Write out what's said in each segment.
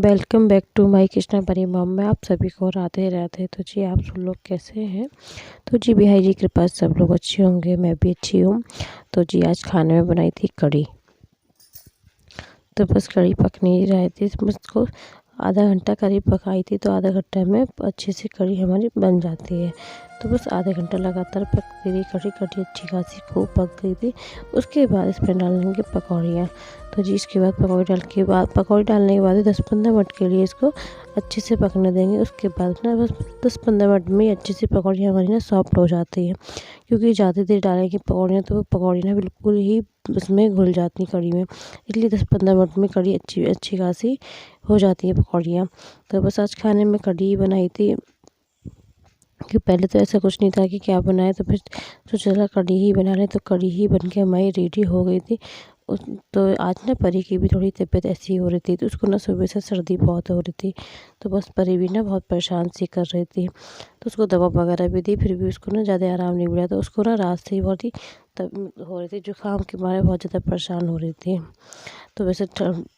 Welcome back to my Krishna Pari mom में आप सभी को राधे राधे। तो जी आप सब लोग कैसे हैं? तो जी बिहाई जी कृपा से सब लोग अच्छे होंगे, मैं भी अच्छी हूँ। तो जी आज खाने में बनाई थी कढ़ी। तो बस कढ़ी पक नहीं रही थी, मुझको आधा घंटा करीब पकाई थी। तो आधा घंटा में अच्छे से कढ़ी हमारी बन जाती है। तो बस आधे घंटा लगातार पकती रही कढ़ी अच्छी खासी खूब पक गई थी। उसके बाद इसमें डालेंगे पकौड़ियाँ। तो जी इसके बाद पकौड़ी डालने के बाद 10-15 मिनट के लिए इसको अच्छे से पकने देंगे। उसके बाद ना बस 10-15 मिनट में अच्छी सी पकौड़ियाँ हमारी ना सॉफ्ट हो जाती है, क्योंकि ज़्यादा देर डालेंगे पकौड़ियाँ तो वो पकौड़ी ना बिल्कुल ही उसमें घुल जाती कढ़ी में। इसलिए 10-15 मिनट में कढ़ी अच्छी अच्छी खासी हो जाती है पकौड़ियाँ। तो बस आज खाने में कढ़ी बनाई थी, कि पहले तो ऐसा कुछ नहीं था कि क्या बनाए। तो फिर सोचा चला कढ़ी ही बना लें। तो कढ़ी ही बन के हमारी रेडी हो गई थी। तो आज ना परी की भी थोड़ी तबीयत ऐसी हो रही थी, तो उसको ना सुबह से सर्दी बहुत हो रही थी। तो बस परी भी ना बहुत परेशान सी कर रही थी। तो उसको दवा वगैरह भी दी, फिर भी उसको ना ज़्यादा आराम नहीं मिला। तो उसको ना रात से ही बहुत ही तब हो रही थी, जुकाम के मारे बहुत ज़्यादा परेशान हो रही थी। तो वैसे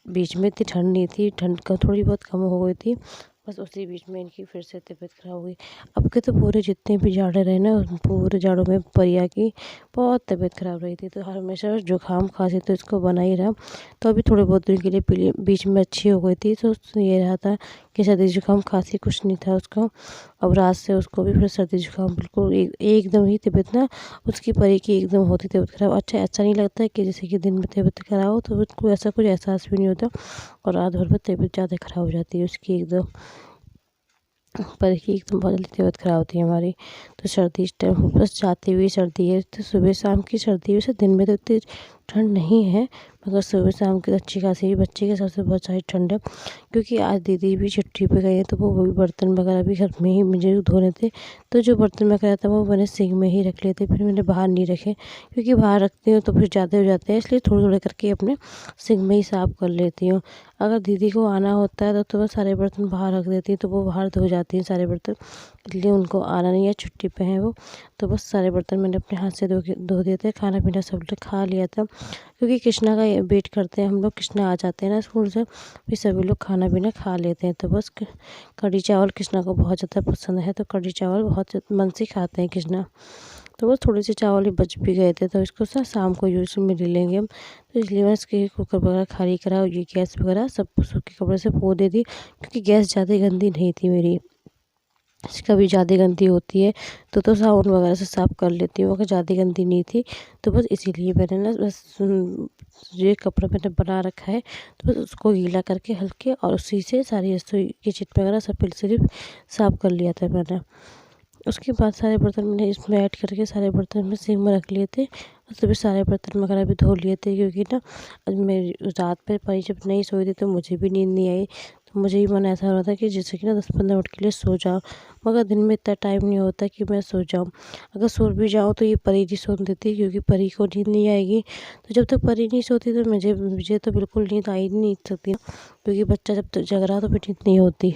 बीच में इतनी ठंड नहीं थी, ठंड का थोड़ी बहुत कम हो गई थी। बस उसी बीच में इनकी फिर से तबीयत ख़राब हो गई। अब के तो पूरे जितने भी जाड़े रहे ना, पूरे जाड़ों में परिया की बहुत तबीयत ख़राब रही थी। तो हमेशा जुकाम खांसी तो इसको बना ही रहा। तो अभी थोड़े बहुत दिन के लिए पीली बीच में अच्छी हो गई थी। तो ये रहा था कि सर्दी जुकाम खांसी कुछ नहीं था उसको। अब रात से उसको भी फिर सर्दी जुकाम बिल्कुल एकदम ही तबीयत ना उसकी परी की एकदम होती तबीयत ख़राब। अच्छा ऐसा नहीं लगता है कि जैसे कि दिन में तबीयत ख़राब हो, तो उसको ऐसा कुछ एहसास भी नहीं होता। और रात भर में तबीयत ज़्यादा ख़राब हो जाती है उसकी एकदम। पर ही एकदम बहुत जल्दी तबीयत ख़राब होती है हमारी। तो सर्दी इस टाइम बस जाती हुई सर्दी है। तो सुबह शाम की सर्दी है, वैसे दिन में तो इतनी ठंड नहीं है, मगर सुबह शाम की अच्छी खासी बच्चे के सबसे बहुत सारी ठंड है। क्योंकि आज दीदी भी छुट्टी पे गई है, तो वो भी बर्तन वगैरह भी घर में ही मुझे धोने थे। तो जो बर्तन वगैरह था वो मैंने सिंक में ही रख लिए थे, फिर मैंने बाहर नहीं रखे, क्योंकि बाहर रखती हूँ तो फिर ज़्यादा हो जाते हैं। इसलिए थोड़े थोड़े करके अपने सिंक में ही साफ़ कर लेती हूँ। अगर दीदी को आना होता है तो मैं सारे बर्तन बाहर रख देती हूँ, तो वो बाहर धो जाती हैं सारे बर्तन। इसलिए उनको आना नहीं है, छुट्टी पे हैं वो। तो बस सारे बर्तन मैंने अपने हाथ से धो दिए थे। खाना पीना सब लोग खा लिया था, क्योंकि कृष्णा का वेट करते हैं हम लोग। कृष्णा आ जाते हैं ना स्कूल से, फिर सभी लोग खाना पीना खा लेते हैं। तो बस कढ़ी चावल कृष्णा को बहुत ज़्यादा पसंद है, तो कढ़ी चावल बहुत मन से खाते हैं कृष्णा। तो बस थोड़े से चावल ही बच भी गए थे, तो इसको शाम को यूज़ में ले लेंगे हम। तो इसलिए मैं इसके कुकर वगैरह खाली करा और ये गैस वगैरह सब सूखे कपड़े से पो दे दी, क्योंकि गैस ज़्यादा गंदी नहीं थी मेरी। कभी ज़्यादा गंदी होती है तो साबुन वगैरह से साफ़ कर लेती हूँ, अगर ज़्यादा गंदी नहीं थी तो बस इसीलिए मैंने ना बस ये कपड़ा मैंने बना रखा है, तो बस उसको गीला करके हल्के और उसी से सारी रसोई किचन वगैरह सब सिर्फ साफ़ कर लिया था मैंने। उसके बाद सारे बर्तन मैंने इसमें ऐड करके सारे बर्तन में सिंक में रख लिए थे, और सभी सारे बर्तन वगैरह भी धो लिए थे। क्योंकि ना आज मेरी रात में परी जब नहीं सोई थी तो मुझे भी नींद नहीं आई। तो मुझे ही मन ऐसा हो रहा था कि जैसे कि ना 10-15 मिनट के लिए सो जाओ, मगर दिन में इतना टाइम नहीं होता कि मैं सो जाऊँ। अगर सो भी जाऊँ तो ये परी नहीं सोने देती, क्योंकि परी को नींद नहीं आएगी। तो जब तक परी नहीं सोती तो मुझे तो बिल्कुल नींद आ ही नहीं सकती, क्योंकि बच्चा जब तक जग रहा तो फिर नींद नहीं होती।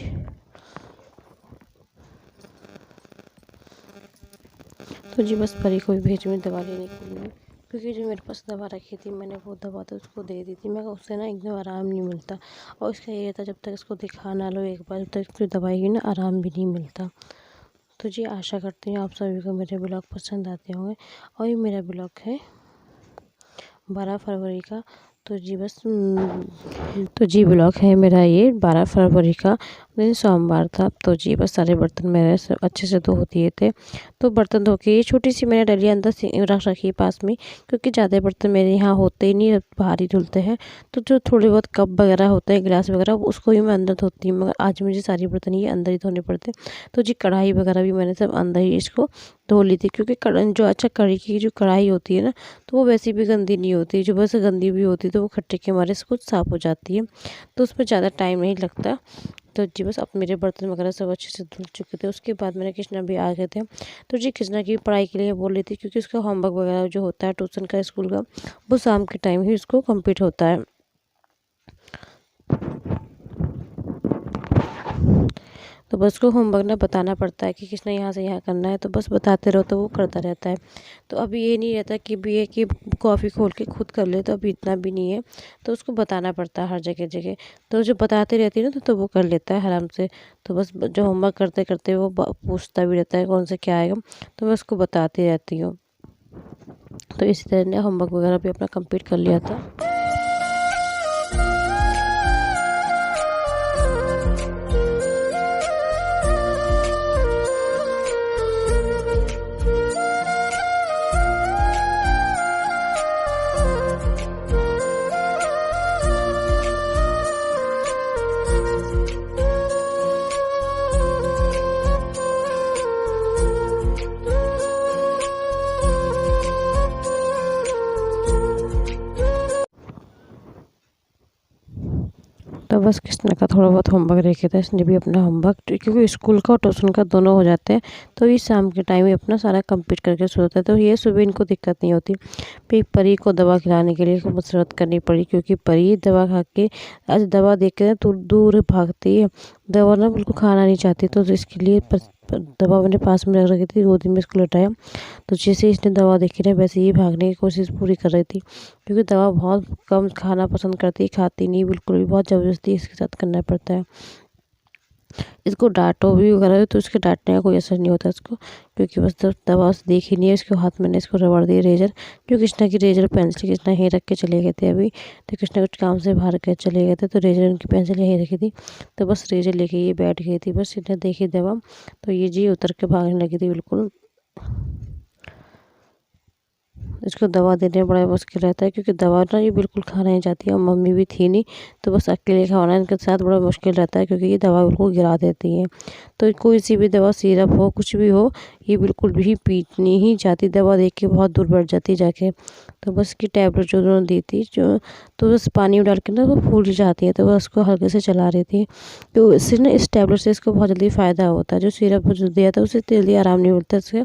तो जी बस परी को भी भेज में दवा लेने के लिए, क्योंकि जो मेरे पास दवा रखी थी मैंने वो दवा तो उसको दे दी थी, मगर उससे ना एकदम आराम नहीं मिलता। और इसका ये था, जब तक इसको दिखा ना लो एक बार, जब तक इसकी दवाई की ना आराम भी नहीं मिलता। तो जी आशा करती हूँ आप सभी को मेरे ब्लॉग पसंद आते होंगे। और ये मेरा ब्लॉग है 12 फरवरी का। तो जी ब्लॉग है मेरा ये 12 फरवरी का दिन सोमवार था। तो जी बस सारे बर्तन मेरे अच्छे से धो दिए थे। तो बर्तन धो के ये छोटी सी मैंने डलिया अंदर से रख रखी है पास में, क्योंकि ज़्यादा बर्तन मेरे यहाँ होते ही नहीं, बाहर ही धुलते हैं। तो जो थोड़े बहुत कप वगैरह होते हैं, गिलास वगैरह, उसको ही मैं अंदर धोती हूँ, मगर आज मुझे सारी बर्तन ये अंदर ही धोने पड़ते। तो जी कढ़ाई वगैरह भी मैंने सब अंदर ही इसको धो ली थी, क्योंकि जो अच्छा कढ़ी की जो कढ़ाई होती है ना, तो वो वैसी भी गंदी नहीं होती। जो बस गंदी भी होती तो वो खट्टे के मारे से कुछ साफ़ हो जाती है, तो उसमें ज़्यादा टाइम नहीं लगता। तो जी बस अब मेरे बर्तन वगैरह सब अच्छे से धुल चुके थे। उसके बाद मेरे कृष्णा भी आ गए थे। तो जी कृष्णा की पढ़ाई के लिए बोल रही थी, क्योंकि उसका होमवर्क वगैरह जो होता है ट्यूशन का, स्कूल का, वो शाम के टाइम ही उसको कंप्लीट होता है। तो तो बस उसको होमवर्क ना बताना पड़ता है कि किसने यहाँ से यहाँ करना है, तो बस बताते रहो तो वो करता रहता है। तो अभी ये नहीं रहता कि भी है कि कॉफ़ी खोल के खुद कर ले, तो अभी इतना भी नहीं है, तो उसको बताना पड़ता है हर जगह जगह। तो जो बताते रहती है ना तो वो कर लेता है आराम से। तो बस जो होमवर्क करते करते वो पूछता भी रहता है कौन से क्या आएगा, तो मैं उसको बताती रहती हूँ। तो इसी तरह ने होमवर्क वगैरह भी अपना कंप्लीट कर लिया था। तो बस कृष्णा का थोड़ा बहुत होमवर्क रह गया था, इसने भी अपना होमवर्क, क्योंकि स्कूल का और ट्यूशन का दोनों हो जाते हैं, तो ये शाम के टाइम में अपना सारा कंप्लीट करके सोता है। तो ये सुबह इनको दिक्कत नहीं होती। फिर परी को दवा खिलाने के लिए मशक्क़त करनी पड़ी, क्योंकि परी दवा खा के आज दवा देख के तो दूर भागती है, दवा ना बिल्कुल खाना नहीं चाहती। तो इसके लिए दवा मैंने पास में रख रखी थी, गोदी में इसको लटाया, तो जैसे इसने दवा देखी ना वैसे ही भागने की कोशिश पूरी कर रही थी, क्योंकि दवा बहुत कम खाना पसंद करती है, खाती नहीं बिल्कुल भी, बहुत ज़बरदस्ती इसके साथ करना पड़ता है। इसको डांटो भी वगैरह तो इसके डांटने का कोई असर नहीं होता इसको, क्योंकि बस दवा देखी नहीं है। इसके हाथ मैंने इसको रगड़ दी रेजर, जो कृष्णा की रेजर पेंसिल कृष्णा यहीं रख के चले गए थे अभी, तो कृष्णा कुछ काम से बाहर के चले गए थे, तो रेजर उनकी पेंसिल यहीं रखी थी, तो बस रेजर लेके ये बैठ गई थी। बस इन्हें देखी दवा तो ये जी उतर के भागने लगी थी बिल्कुल। इसको दवा देने में बड़ा मुश्किल रहता है, क्योंकि दवा ना ये बिल्कुल खाना नहीं चाहती है, और मम्मी भी थी नहीं, तो बस अकेले खाना इनके साथ बड़ा मुश्किल रहता है, क्योंकि ये दवा बिल्कुल गिरा देती है। तो कोई सी भी दवा, सिरप हो कुछ भी हो, ये बिल्कुल भी पीनी ही चाहती, दवा देख के बहुत दूर बैठ जाती जाके। तो बस की टैबलेट जो उन्होंने दी थी जो, तो बस पानी में डाल के ना वो फूल जाती है, तो बस उसको हल्के से चला रही थी। तो इससे ना इस टैबलेट से इसको बहुत जल्दी फ़ायदा होता है। जो सिरप जो दिया था उससे जल्दी आराम नहीं मिलता इससे,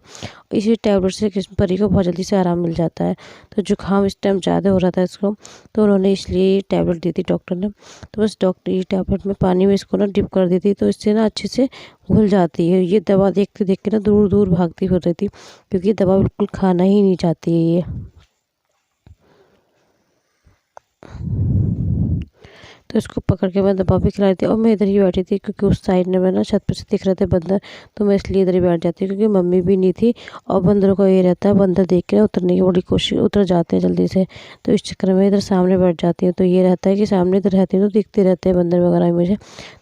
इसी टैबलेट से कृष्ण परी को बहुत जल्दी से आराम मिल जाता है। तो जुकाम इस टाइम ज़्यादा हो रहा था इसको, तो उन्होंने इसलिए टैबलेट दी थी डॉक्टर ने। तो बस डॉक्टर ये टैबलेट में पानी में इसको ना डिप कर दी थी, तो इससे ना अच्छे से घुल जाती है। ये दवा देखते देख के ना दूर दूर भागती फिर रही थी, क्योंकि दवा बिल्कुल खाना ही नहीं चाहती है ये। तो इसको पकड़ के मैं दबा भी खिला रही थी, और मैं इधर ही बैठी थी, क्योंकि उस साइड में मैं ना छत पर से दिख रहे थे बंदर, तो मैं इसलिए इधर ही बैठ जाती, क्योंकि मम्मी भी नहीं थी। और बंदरों का ये रहता है, बंदर देख के उतरने की बड़ी कोशिश, उतर जाते हैं जल्दी से, तो इस चक्कर में इधर सामने बैठ जाती हूँ। तो ये रहता है कि सामने इधर रहती हूँ तो दिखते रहते हैं बंदर वगैरह मुझे।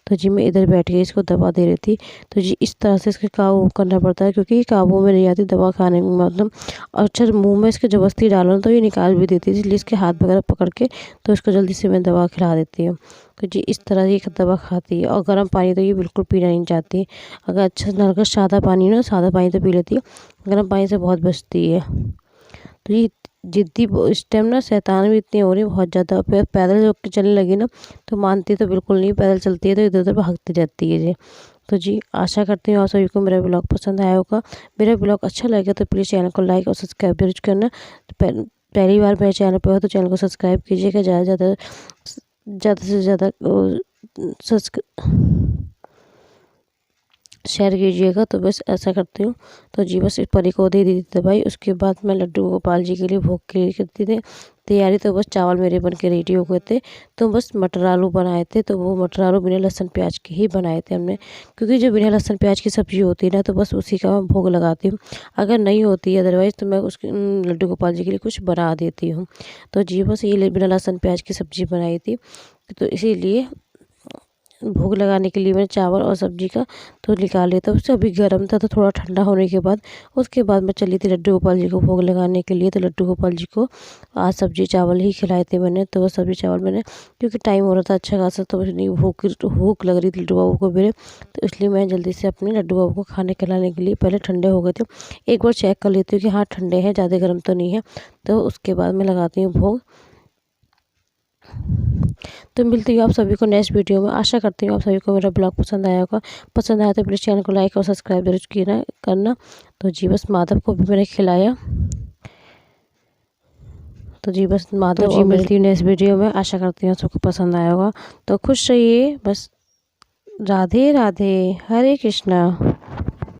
तो जी मैं इधर बैठ गई, इसको दवा दे रही थी। तो जी इस तरह से इसके काबू करना पड़ता है, क्योंकि काबू में नहीं आती दवा खाने में, मतलब अच्छा मुँह में इसके ज़बरदस्ती डालो तो ये निकाल भी देती है, इसलिए इसके हाथ वगैरह पकड़ के तो इसको जल्दी से मैं दवा खिला देती हूँ। तो जी इस तरह ये दवा खाती है। और गर्म पानी तो ये बिल्कुल पीना नहीं चाहती। अगर अच्छा नल का सादा पानी ना, सादा पानी तो पी लेती है, गर्म पानी से बहुत बचती है। तो ये जिद्दी इस टाइम ना शैतान भी इतनी हो रही है बहुत ज़्यादा। पैदल जो चलने लगी ना तो मानती तो बिल्कुल नहीं, पैदल चलती है तो इधर उधर भागती रहती है जी। तो जी आशा करती हूँ आप सभी को मेरा ब्लॉग पसंद आया होगा। मेरा ब्लॉग अच्छा लगे तो प्लीज़ चैनल को लाइक और सब्सक्राइब जरूर करना। पहली बार मेरे चैनल पर हो तो चैनल को सब्सक्राइब कीजिएगा, ज़्यादा से ज़्यादा शेयर कीजिएगा। तो बस ऐसा करती हूँ। तो जी बस इस परी को दे दी थी दवाई, उसके बाद मैं लड्डू गोपाल जी के लिए भोग के लिए करती थी तैयारी। तो बस चावल मेरे बन के रेडी हो गए थे, तो बस मटर आलू बनाए थे। तो वो मटर आलू बिना लहसुन प्याज के ही बनाए थे हमने, क्योंकि जो बिना लहसुन प्याज की सब्ज़ी होती है ना तो बस उसी का मैं भोग लगाती हूँ। अगर नहीं होती अदरवाइज़ तो मैं उसके लड्डू गोपाल जी के लिए कुछ बना देती हूँ। तो जी बस ये बिना लहसुन प्याज की सब्ज़ी बनाई थी, तो इसीलिए भोग लगाने के लिए मैंने चावल और सब्ज़ी का तो निकाल लिया था। उससे अभी गर्म था, तो थोड़ा ठंडा होने के बाद उसके बाद मैं चली थी लड्डू गोपाल जी को भोग लगाने के लिए। तो लड्डू गोपाल जी को आज सब्ज़ी चावल ही खिलाए थे मैंने। तो वो सब्ज़ी चावल मैंने, क्योंकि टाइम हो रहा था अच्छा खासा, तो नहीं भूख लग रही थी लड्डू बाबू को मेरे, तो इसलिए मैं जल्दी से अपने लड्डू बाबू को खाने खिलाने के लिए पहले ठंडे हो गए थे, एक बार चेक कर लेती हूँ कि हाँ ठंडे हैं, ज़्यादा गर्म तो नहीं है, तो उसके बाद मैं लगाती हूँ भोग। तो मिलती हूँ आप सभी को नेक्स्ट वीडियो में। आशा करती हूँ आप सभी को मेरा ब्लॉग पसंद आया होगा। पसंद आया तो प्लीज़ चैनल को लाइक और सब्सक्राइब जरूर करना। तो जी बस माधव को भी मैंने खिलाया। तो जी बस माधव जी मिलती हूँ नेक्स्ट वीडियो में। आशा करती हूँ सबको पसंद आया होगा। तो खुश रहिए, बस राधे राधे, हरे कृष्णा।